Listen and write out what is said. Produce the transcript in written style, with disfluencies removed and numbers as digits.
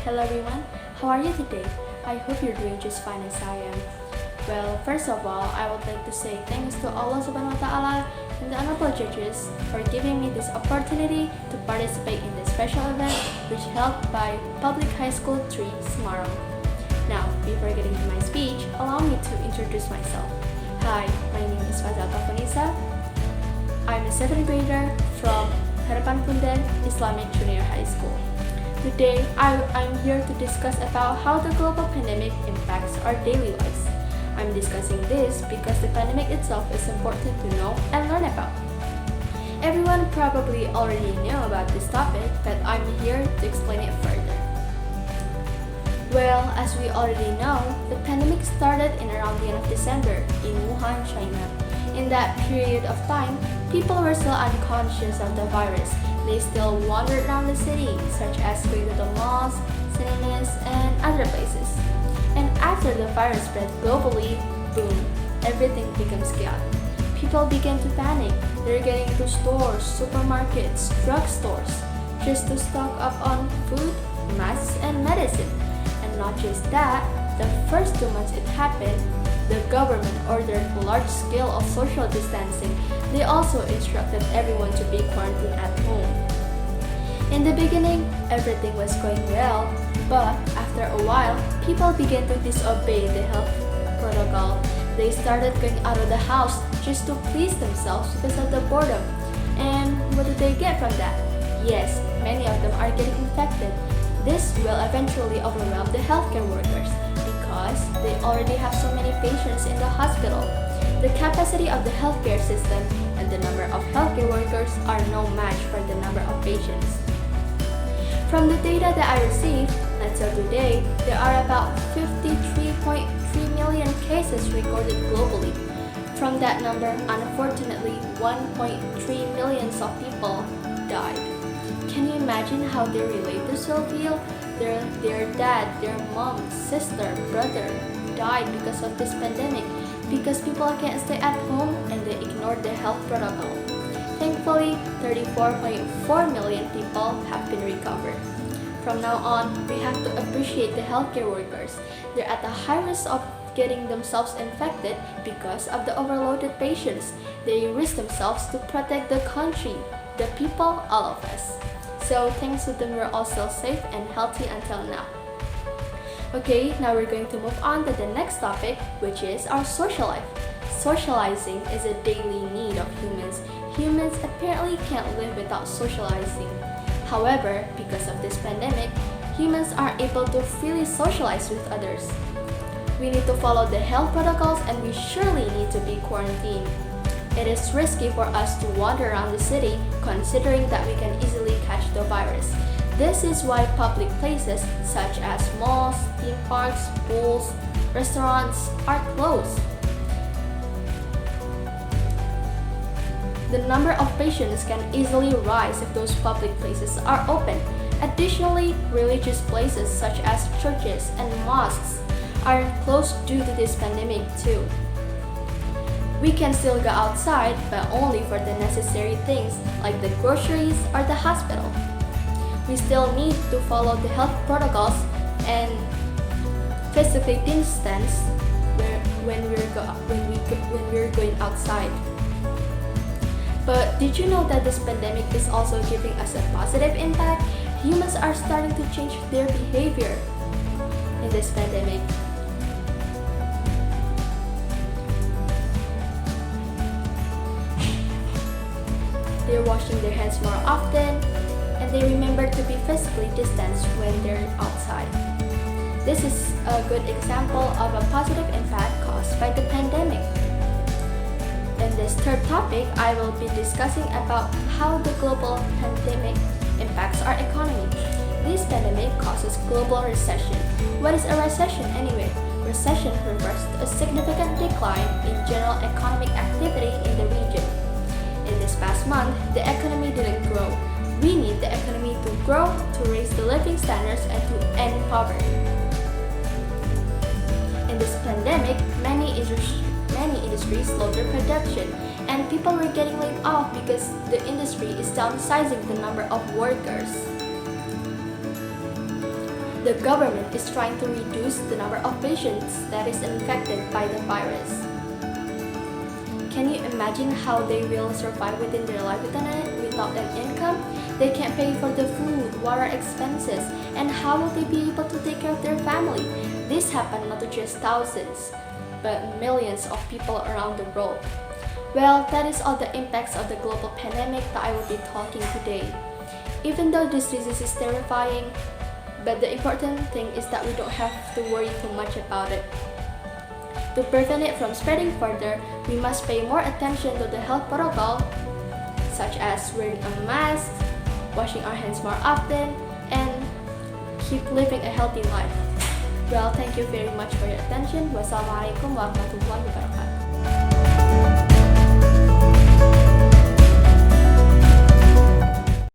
Hello everyone, how are you today? I hope you're doing just fine as I am. Well, first of all, I would like to say thanks to Allah Subhanahu wa Ta'ala and the honorable judges for giving me this opportunity to participate in this special event which held by Public High School 3 Semarang. Now, before getting to my speech, allow me to introduce myself. Hi, my name is Faza Althafunnisa. I'm a 7th grader from Harapan Bunda Islamic Junior High School. Today, I'm here to discuss about how the global pandemic impacts our daily lives. I'm discussing this because the pandemic itself is important to know and learn about. Everyone probably already know about this topic, but I'm here to explain it further. Well, as we already know, the pandemic started in around the end of December in Wuhan, China. In that period of time, people were still unconscious of the virus. They still wandered around the city, such as going to the malls, cinemas, and other places. And after the virus spread globally, boom, everything becomes chaotic. People began to panic. They're getting into stores, supermarkets, drugstores, just to stock up on food, masks, and medicine. And not just that, the first 2 months it happened, the government ordered a large scale of social distancing. They also instructed everyone to be quarantined at home. In the beginning, everything was going well, but after a while, people began to disobey the health protocol. They started going out of the house just to please themselves because of the boredom. And what did they get from that? Yes, many of them are getting infected. This will eventually overwhelm the healthcare workers because they already have so many patients in the hospital. The capacity of the healthcare system and the number of healthcare workers are no match for the number of patients. From the data that I received, until today, there are about 53.3 million cases recorded globally. From that number, unfortunately, 1.3 million of people died. Can you imagine how their relatives will feel? Their dad, their mom, sister, brother died because of this pandemic, because people can't stay at home and they ignored the health protocol. Thankfully, 34.4 million people have been recovered. From now on, we have to appreciate the healthcare workers. They're at the high risk of getting themselves infected because of the overloaded patients. They risk themselves to protect the country, the people, all of us. So thanks to them, we're all still safe and healthy until now. Okay, now we're going to move on to the next topic, which is our social life. Socializing is a daily need of humans. Humans apparently can't live without socializing. However, because of this pandemic, humans are able to freely socialize with others. We need to follow the health protocols and we surely need to be quarantined. It is risky for us to wander around the city considering that we can easily catch the virus. This is why public places such as malls, theme parks, pools, restaurants are closed. The number of patients can easily rise if those public places are open. Additionally, religious places such as churches and mosques are closed due to this pandemic too. We can still go outside, but only for the necessary things like the groceries or the hospital. We still need to follow the health protocols and physically distance when we're going outside. But did you know that this pandemic is also giving us a positive impact? Humans are starting to change their behavior in this pandemic. They're washing their hands more often, and they remember to be physically distanced when they're outside. This is a good example of a positive impact caused by the pandemic. In this third topic, I will be discussing about how the global pandemic impacts our economy. This pandemic causes global recession. What is a recession anyway? Recession refers to a significant decline in general economic activity in the region. In this past month, the economy didn't grow. We need the economy to grow to raise the living standards and to end poverty. In this pandemic, many industries slowed their production, and people were getting laid off because the industry is downsizing the number of workers. The government is trying to reduce the number of patients that is infected by the virus. Can you imagine how they will survive within their life without an income? They can't pay for the food, water expenses, and how will they be able to take care of their family? This happened not to just thousands, but millions of people around the world. Well, that is all the impacts of the global pandemic that I will be talking today. Even though this disease is terrifying, but the important thing is that we don't have to worry too much about it. To prevent it from spreading further, we must pay more attention to the health protocol, such as wearing a mask, washing our hands more often, and keep living a healthy life. Well, thank you very much for your attention. Wassalamualaikum warahmatullahi wabarakatuh.